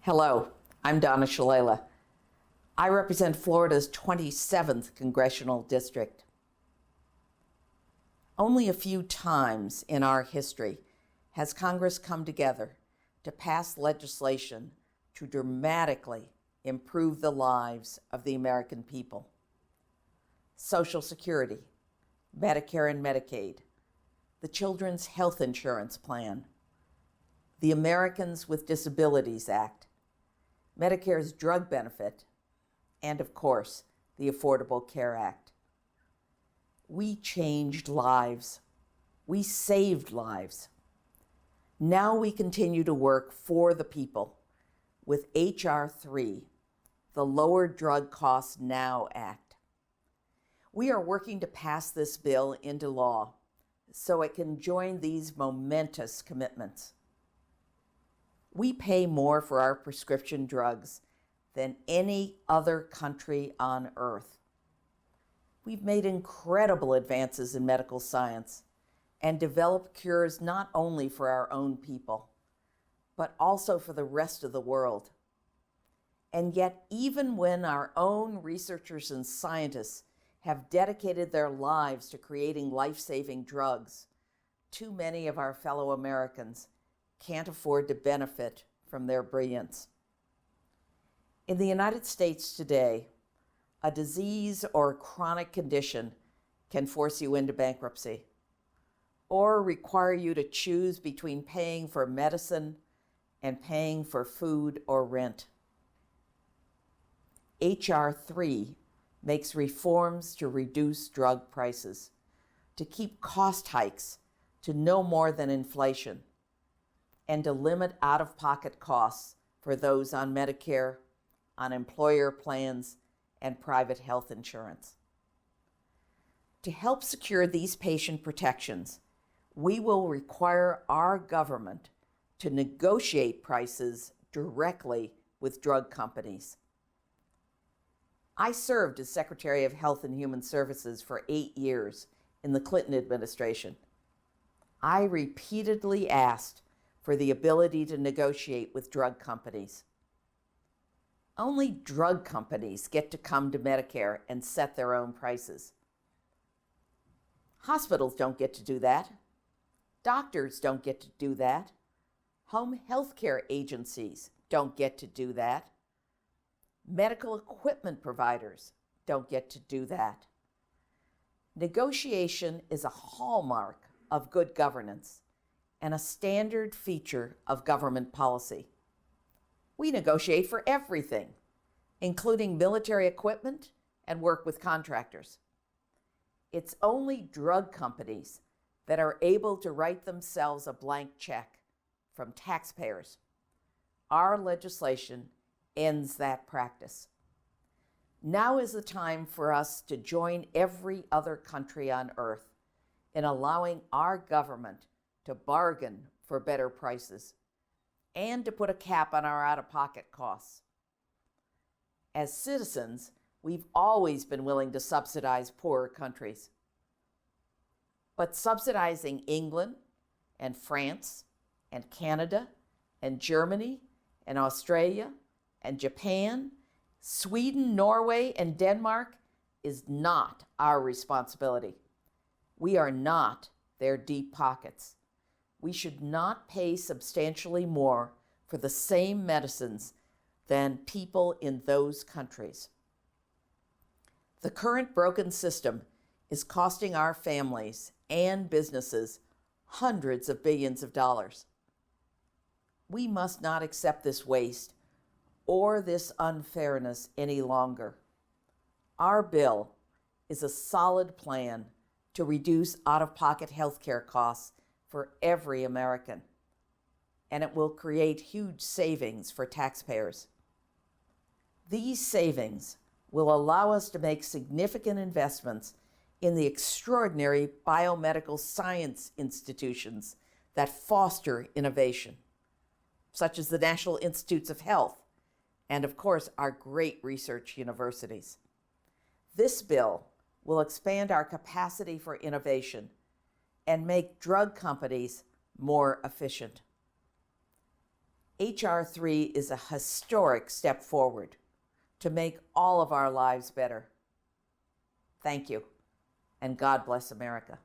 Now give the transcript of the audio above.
Hello, I'm Donna Shalala. I represent Florida's 27th Congressional District. Only a few times in our history has Congress come together to pass legislation to dramatically improve the lives of the American people. Social Security, Medicare and Medicaid, the Children's Health Insurance Plan, the Americans with Disabilities Act, Medicare's drug benefit, and of course, the Affordable Care Act. We changed lives. We saved lives. Now we continue to work for the people with H.R. 3, the Lower Drug Costs Now Act. We are working to pass this bill into law so it can join these momentous commitments. We pay more for our prescription drugs than any other country on earth. We've made incredible advances in medical science and developed cures not only for our own people, but also for the rest of the world. And yet, even when our own researchers and scientists have dedicated their lives to creating life-saving drugs, too many of our fellow Americans can't afford to benefit from their brilliance. In the United States today, a disease or chronic condition can force you into bankruptcy or require you to choose between paying for medicine and paying for food or rent. H.R. 3 makes reforms to reduce drug prices, to keep cost hikes to no more than inflation, and to limit out-of-pocket costs for those on Medicare, on employer plans, and private health insurance. To help secure these patient protections, we will require our government to negotiate prices directly with drug companies. I served as Secretary of Health and Human Services for 8 years in the Clinton administration. I repeatedly asked for the ability to negotiate with drug companies. Only drug companies get to come to Medicare and set their own prices. Hospitals don't get to do that. Doctors don't get to do that. Home health care agencies don't get to do that. Medical equipment providers don't get to do that. Negotiation is a hallmark of good governance and a standard feature of government policy. We negotiate for everything, including military equipment and work with contractors. It's only drug companies that are able to write themselves a blank check from taxpayers. Our legislation ends that practice. Now is the time for us to join every other country on earth in allowing our government to bargain for better prices and to put a cap on our out-of-pocket costs. As citizens, we've always been willing to subsidize poorer countries. But subsidizing England and France and Canada and Germany and Australia and Japan, Sweden, Norway, and Denmark is not our responsibility. We are not their deep pockets. We should not pay substantially more for the same medicines than people in those countries. The current broken system is costing our families and businesses hundreds of billions of dollars. We must not accept this waste or this unfairness any longer. Our bill is a solid plan to reduce out-of-pocket health care costs for every American, and it will create huge savings for taxpayers. These savings will allow us to make significant investments in the extraordinary biomedical science institutions that foster innovation, such as the National Institutes of Health, and of course, our great research universities. This bill will expand our capacity for innovation and make drug companies more efficient. H.R. 3 is a historic step forward to make all of our lives better. Thank you, and God bless America.